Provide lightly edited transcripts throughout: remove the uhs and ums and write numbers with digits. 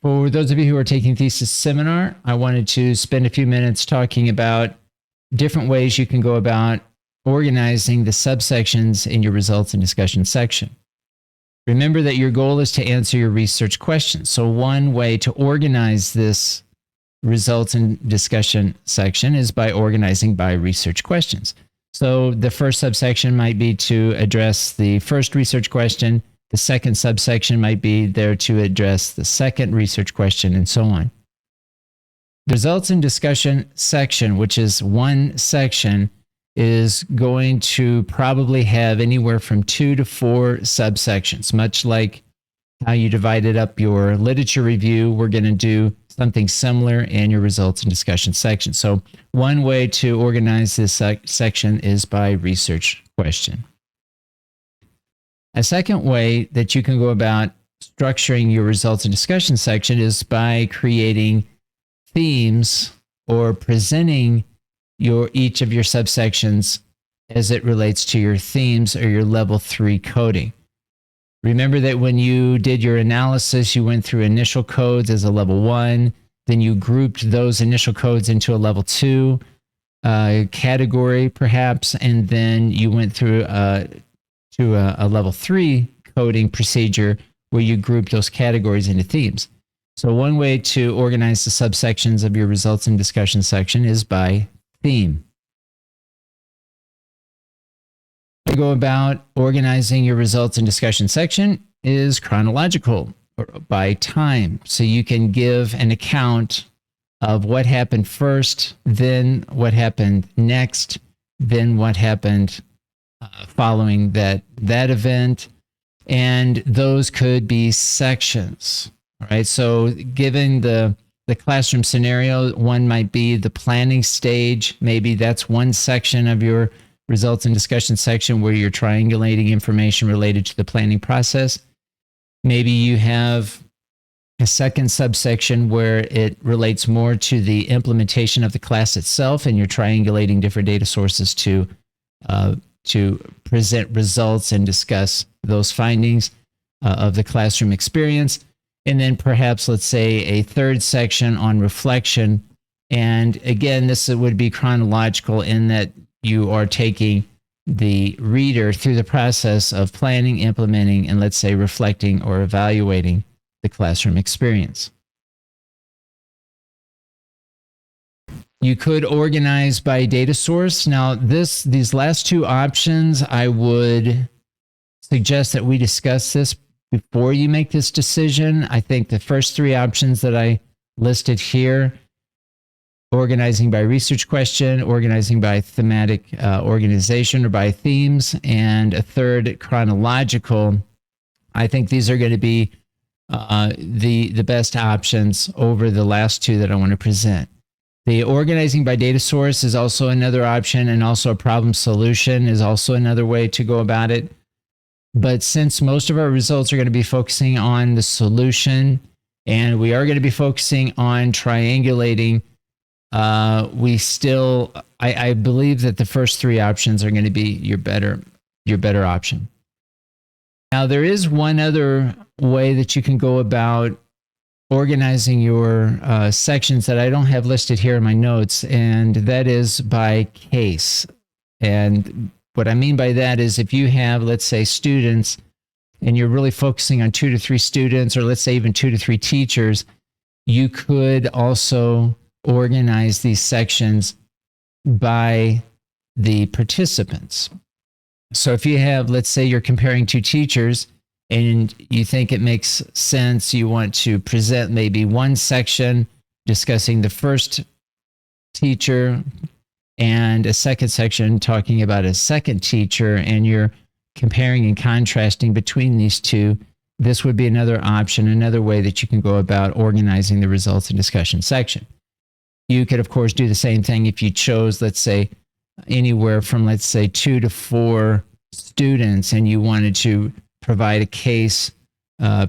For those of you who are taking Thesis seminar, I wanted to spend a few minutes talking about different ways you can go about organizing the subsections in your results and discussion section. Remember that your goal is to answer your research questions. So one way to organize this results and discussion section is by organizing by research questions. So the first subsection might be to address the first research question. The second subsection might be there to address the second research question, and so on. The results and discussion section, which is one section, is going to probably have anywhere from 2 to 4 subsections, much like how you divided up your literature review. We're going to do something similar in your results and discussion section. So one way to organize this section is by research question. A second way that you can go about structuring your results and discussion section is by creating themes or presenting each of your subsections as it relates to your themes or your level 3 coding. Remember that when you did your analysis, you went through initial codes as a level 1, then you grouped those initial codes into a level 2 category perhaps, and then you went through to a level 3 coding procedure where you group those categories into themes. So one way to organize the subsections of your results and discussion section is by theme. To go about organizing your results and discussion section is chronological, or by time. So you can give an account of what happened first, then what happened next, then what happened following that event, and those could be sections. All right. So given the classroom scenario, one might be the planning stage. Maybe that's one section of your results and discussion section where you're triangulating information related to the planning process. Maybe you have a second subsection where it relates more to the implementation of the class itself, and you're triangulating different data sources to present results and discuss those findings of the classroom experience. And then perhaps, let's say, a third section on reflection. And again, this would be chronological in that you are taking the reader through the process of planning, implementing, and let's say reflecting or evaluating the classroom experience. You could organize by data source. Now, these last two options, I would suggest that we discuss this before you make this decision. I think the first three options that I listed here, organizing by research question, organizing by thematic organization or by themes, and a third, chronological, I think these are going to be the best options over the last two that I want to present. The organizing by data source is also another option, and also a problem solution is also another way to go about it. But since most of our results are going to be focusing on the solution, and we are going to be focusing on triangulating, I believe that the first three options are going to be your better option. Now, there is one other way that you can go about organizing your sections that I don't have listed here in my notes, and that is by case. And what I mean by that is if you have, let's say, students, and you're really focusing on 2 to 3 students, or let's say even 2 to 3 teachers, you could also organize these sections by the participants. So if you have, let's say you're comparing 2 teachers and you think it makes sense, you want to present maybe one section discussing the first teacher and a second section talking about a second teacher, and you're comparing and contrasting between these two, this would be another option, another way that you can go about organizing the results and discussion section. You could, of course, do the same thing if you chose, let's say, anywhere from, let's say, 2 to 4 students, and you wanted to provide a case,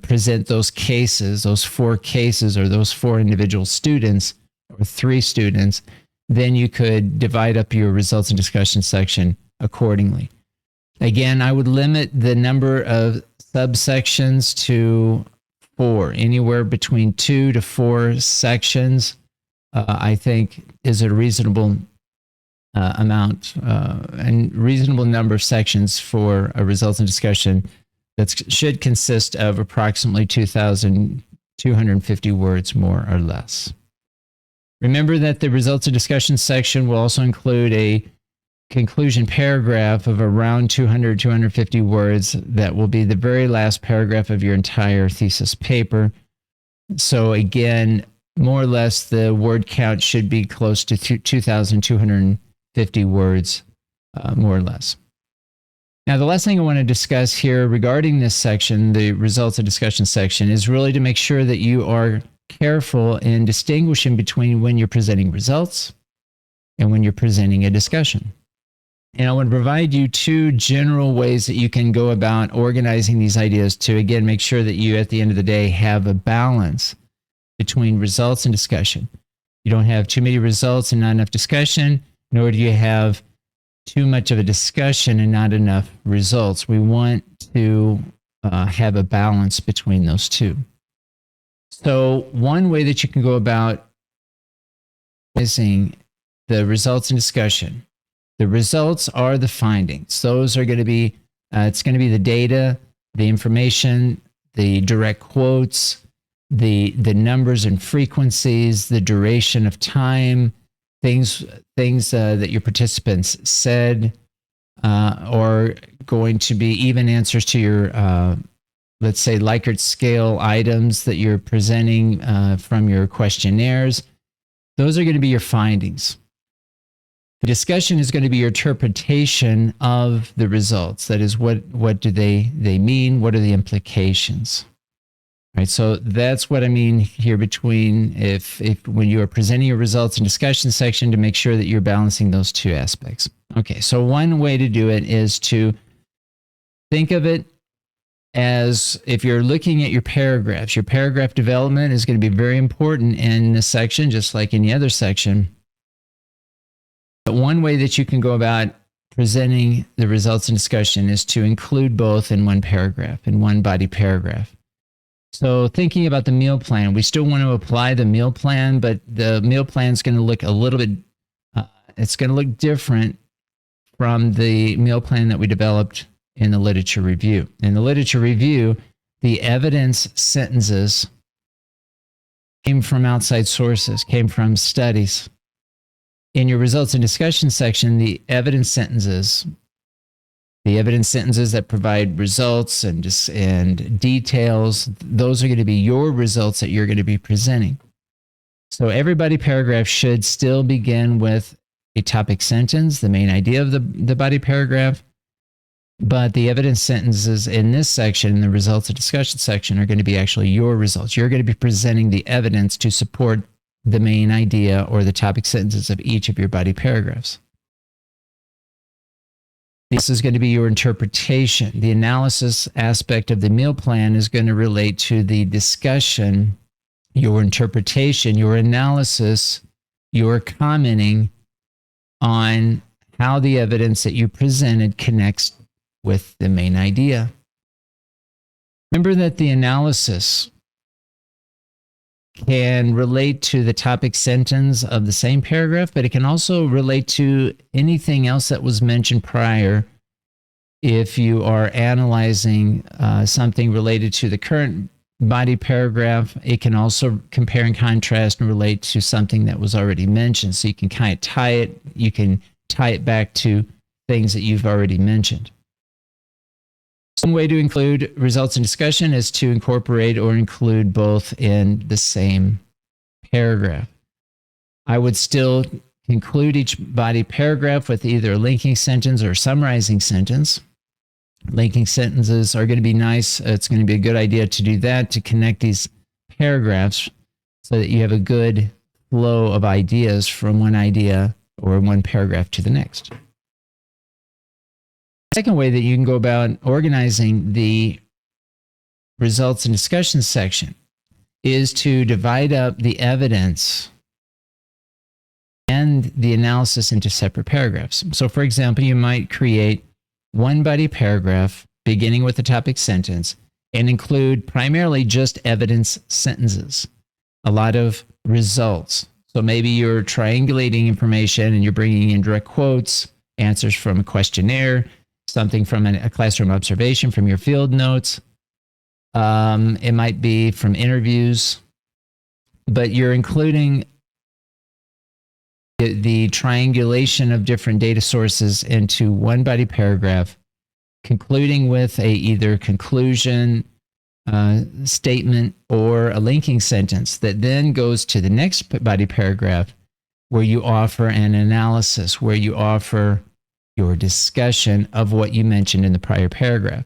present those cases, those 4 cases, or those 4 individual students, or 3 students, then you could divide up your results and discussion section accordingly. Again, I would limit the number of subsections to 4, anywhere between 2 to 4 sections, I think is a reasonable amount and reasonable number of sections for a results and discussion that should consist of approximately 2,250 words, more or less. Remember that the results and discussion section will also include a conclusion paragraph of around 200, 250 words that will be the very last paragraph of your entire thesis paper. So again, more or less, the word count should be close to 2,250 words, more or less. Now, the last thing I want to discuss here regarding this section, the results and discussion section, is really to make sure that you are careful in distinguishing between when you're presenting results and when you're presenting a discussion. And I want to provide you 2 general ways that you can go about organizing these ideas to, again, make sure that you, at the end of the day, have a balance between results and discussion. You don't have too many results and not enough discussion, nor do you have too much of a discussion and not enough results. We want to have a balance between those 2. So one way that you can go about organizing the results and discussion, the results are the findings. Those are going to be, it's going to be the data, the information, the direct quotes, the numbers and frequencies, the duration of time, things that your participants said, or going to be even answers to your, let's say, Likert scale items that you're presenting from your questionnaires. Those are going to be your findings. The discussion is going to be your interpretation of the results. That is, what do they mean? What are the implications? Right, so that's what I mean here between if when you are presenting your results and discussion section, to make sure that you're balancing those 2 aspects. Okay, so one way to do it is to think of it as, if you're looking at your paragraphs, your paragraph development is going to be very important in this section, just like any other section. But one way that you can go about presenting the results and discussion is to include both in one paragraph, in one body paragraph. So thinking about the meal plan, we still want to apply the meal plan, but the meal plan is going to look a little bit, it's going to look different from the meal plan that we developed in the literature review. In the literature review, the evidence sentences came from outside sources, came from studies. In your results and discussion section, the evidence sentences that provide results and details, those are going to be your results that you're going to be presenting. So every body paragraph should still begin with a topic sentence, the main idea of the body paragraph, but the evidence sentences in this section, in the results and discussion section, are going to be actually your results. You're going to be presenting the evidence to support the main idea or the topic sentences of each of your body paragraphs. This is going to be your interpretation. The analysis aspect of the meal plan is going to relate to the discussion, your interpretation, your analysis, your commenting on how the evidence that you presented connects with the main idea. Remember that the analysis can relate to the topic sentence of the same paragraph, but it can also relate to anything else that was mentioned prior. If you are analyzing something related to the current body paragraph, it can also compare and contrast and relate to something that was already mentioned. So you can kind of tie it back to things that you've already mentioned. One way to include results and discussion is to incorporate or include both in the same paragraph. I would still conclude each body paragraph with either a linking sentence or a summarizing sentence. Linking sentences are going to be nice. It's going to be a good idea to do that, to connect these paragraphs so that you have a good flow of ideas from one idea or one paragraph to the next. Second way that you can go about organizing the results and discussion section is to divide up the evidence and the analysis into separate paragraphs. So for example, you might create one body paragraph beginning with the topic sentence and include primarily just evidence sentences, a lot of results. So maybe you're triangulating information and you're bringing in direct quotes, answers from a questionnaire, something from a classroom observation from your field notes. It might be from interviews, but you're including the triangulation of different data sources into one body paragraph, concluding with a either conclusion statement or a linking sentence that then goes to the next body paragraph where you offer an analysis, where you offer your discussion of what you mentioned in the prior paragraph.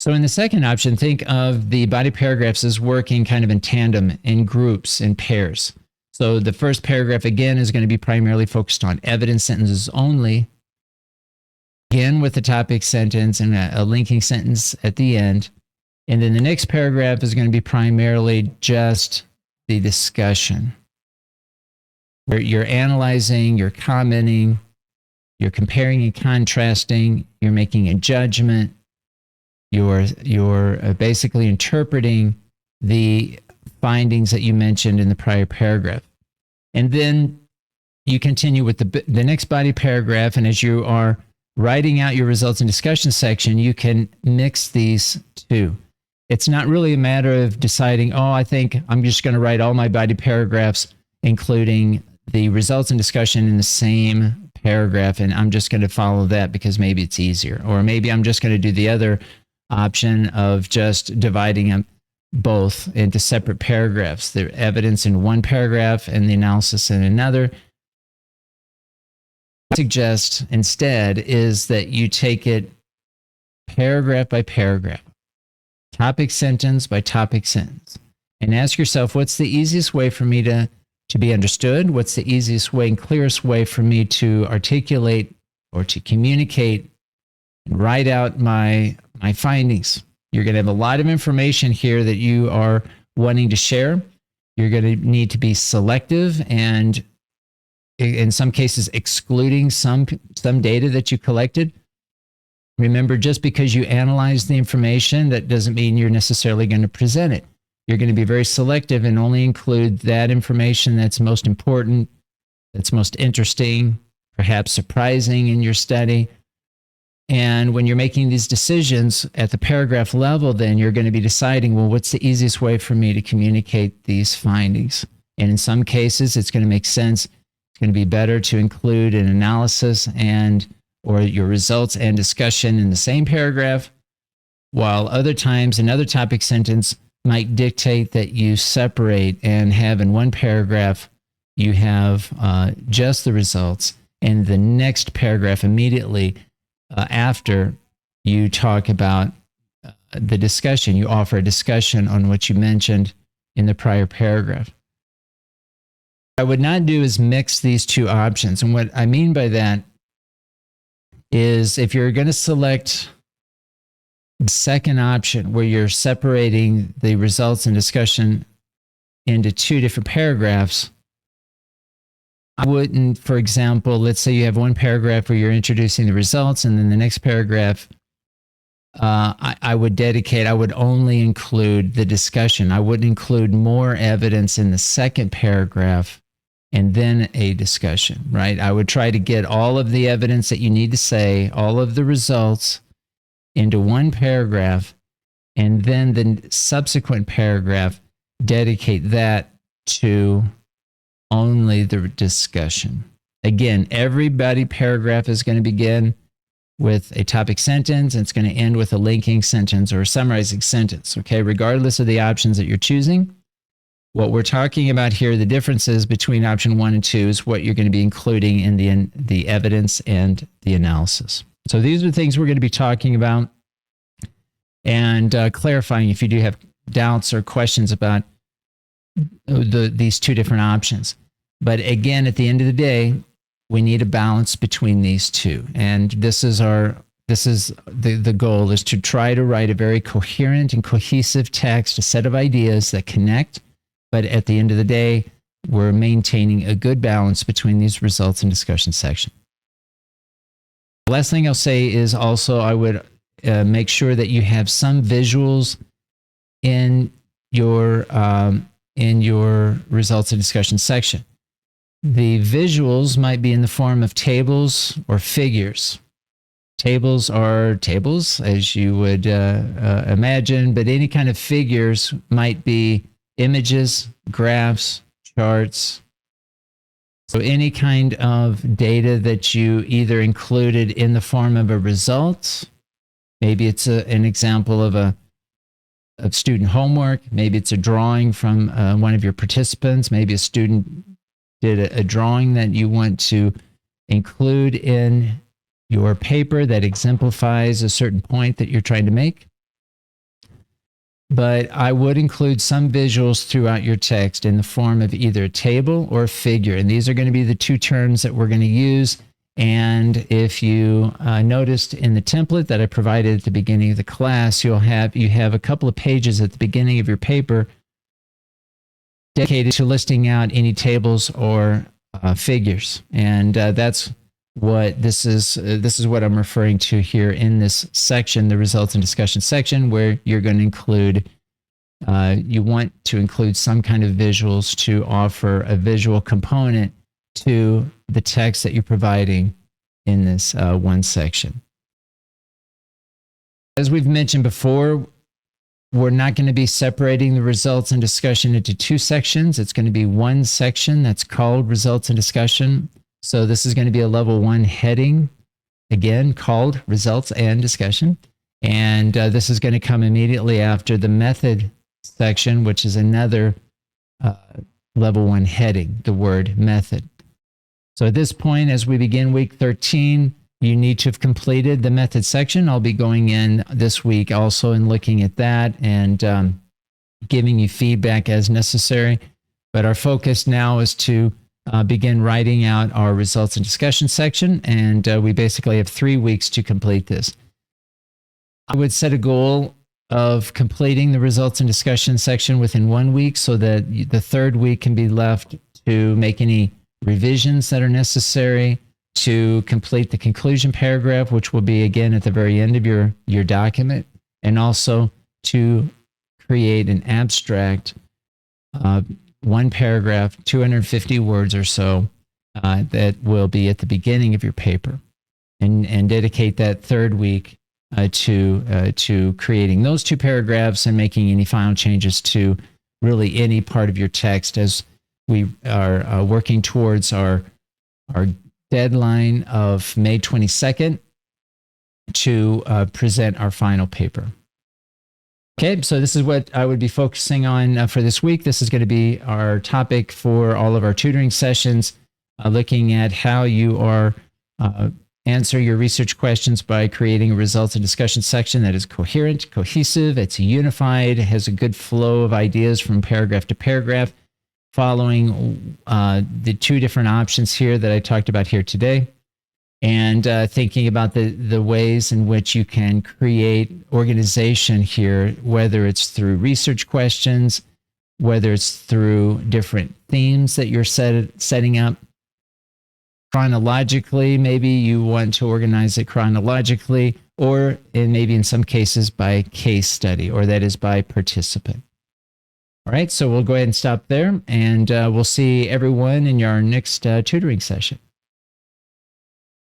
So in the second option, think of the body paragraphs as working kind of in tandem, in groups, in pairs. So the first paragraph, again, is going to be primarily focused on evidence sentences only, again with the topic sentence and a linking sentence at the end. And then the next paragraph is going to be primarily just the discussion, where you're analyzing, you're commenting, you're comparing and contrasting, you're making a judgment, you're basically interpreting the findings that you mentioned in the prior paragraph. And then you continue with the next body paragraph, and as you are writing out your results and discussion section, you can mix these two. It's not really a matter of deciding, oh, I think I'm just going to write all my body paragraphs, including the results and discussion in the same paragraph, and I'm just going to follow that because maybe it's easier. Or maybe I'm just going to do the other option of just dividing them both into separate paragraphs, the evidence in one paragraph and the analysis in another. What I suggest instead is that you take it paragraph by paragraph, topic sentence by topic sentence, and ask yourself, what's the easiest way for me to be understood? What's the easiest way and clearest way for me to articulate or to communicate and write out my findings? You're going to have a lot of information here that you are wanting to share. You're going to need to be selective and in some cases excluding some data that you collected. Remember, just because you analyze the information, that doesn't mean you're necessarily going to present it. You're going to be very selective and only include that information that's most important, that's most interesting, perhaps surprising in your study. And when you're making these decisions at the paragraph level, then you're going to be deciding, well, what's the easiest way for me to communicate these findings? And in some cases, it's going to make sense. It's going to be better to include an analysis or your results and discussion in the same paragraph, while other times another topic sentence might dictate that you separate and have in one paragraph, you have just the results, and the next paragraph immediately after you talk about the discussion, you offer a discussion on what you mentioned in the prior paragraph. What I would not do is mix these two options. And what I mean by that is if you're going to select the second option where you're separating the results and discussion into two different paragraphs, I wouldn't, for example, let's say you have one paragraph where you're introducing the results, and then the next paragraph, I would only include the discussion. I wouldn't include more evidence in the second paragraph and then a discussion, right? I would try to get all of the evidence that you need to say, all of the results into one paragraph, and then the subsequent paragraph, dedicate that to only the discussion. Again, every body paragraph is going to begin with a topic sentence, and it's going to end with a linking sentence or a summarizing sentence, okay? Regardless of the options that you're choosing, what we're talking about here, the differences between option 1 and 2 is what you're going to be including in the evidence and the analysis. So these are the things we're going to be talking about and clarifying if you do have doubts or questions about these two different options. But again, at the end of the day, we need a balance between these two. And this is the goal, is to try to write a very coherent and cohesive text, a set of ideas that connect. But at the end of the day, we're maintaining a good balance between these results and discussion section. The last thing I'll say is also I would make sure that you have some visuals in your results and discussion section. The visuals might be in the form of tables or figures. Tables are tables, as you would imagine, but any kind of figures might be images, graphs, charts. So any kind of data that you either included in the form of a result, maybe it's an example of student homework, maybe it's a drawing from one of your participants, maybe a student did a drawing that you want to include in your paper that exemplifies a certain point that you're trying to make. But I would include some visuals throughout your text in the form of either a table or a figure. And these are going to be the two terms that we're going to use. And if you noticed in the template that I provided at the beginning of the class, you have a couple of pages at the beginning of your paper dedicated to listing out any tables or figures. And that's what this is what I'm referring to here in this section, the results and discussion section, where you're going to include, you want to include some kind of visuals to offer a visual component to the text that you're providing in this one section. As we've mentioned before, we're not going to be separating the results and discussion into two sections. It's going to be one section that's called results and discussion. So this is going to be a level 1 heading, again, called results and discussion. And this is going to come immediately after the method section, which is another level 1 heading, the word method. So at this point, as we begin week 13, you need to have completed the method section. I'll be going in this week also and looking at that and giving you feedback as necessary. But our focus now is to begin writing out our results and discussion section, and we basically have 3 weeks to complete this. I would set a goal of completing the results and discussion section within 1 week so that the third week can be left to make any revisions that are necessary, to complete the conclusion paragraph, which will be again at the very end of your document, and also to create an abstract, one paragraph, 250 words or so, that will be at the beginning of your paper, and dedicate that third week to creating those 2 paragraphs and making any final changes to really any part of your text as we are working towards our deadline of May 22nd to present our final paper. Okay, so this is what I would be focusing on for this week. This is going to be our topic for all of our tutoring sessions, looking at how you are answer your research questions by creating a results and discussion section that is coherent, cohesive, it's unified, has a good flow of ideas from paragraph to paragraph, following the 2 different options here that I talked about here today. And thinking about the ways in which you can create organization here, whether it's through research questions, whether it's through different themes that you're setting up. Chronologically, maybe you want to organize it chronologically, or maybe in some cases by case study, or that is by participant. All right, so we'll go ahead and stop there, and we'll see everyone in our next tutoring session.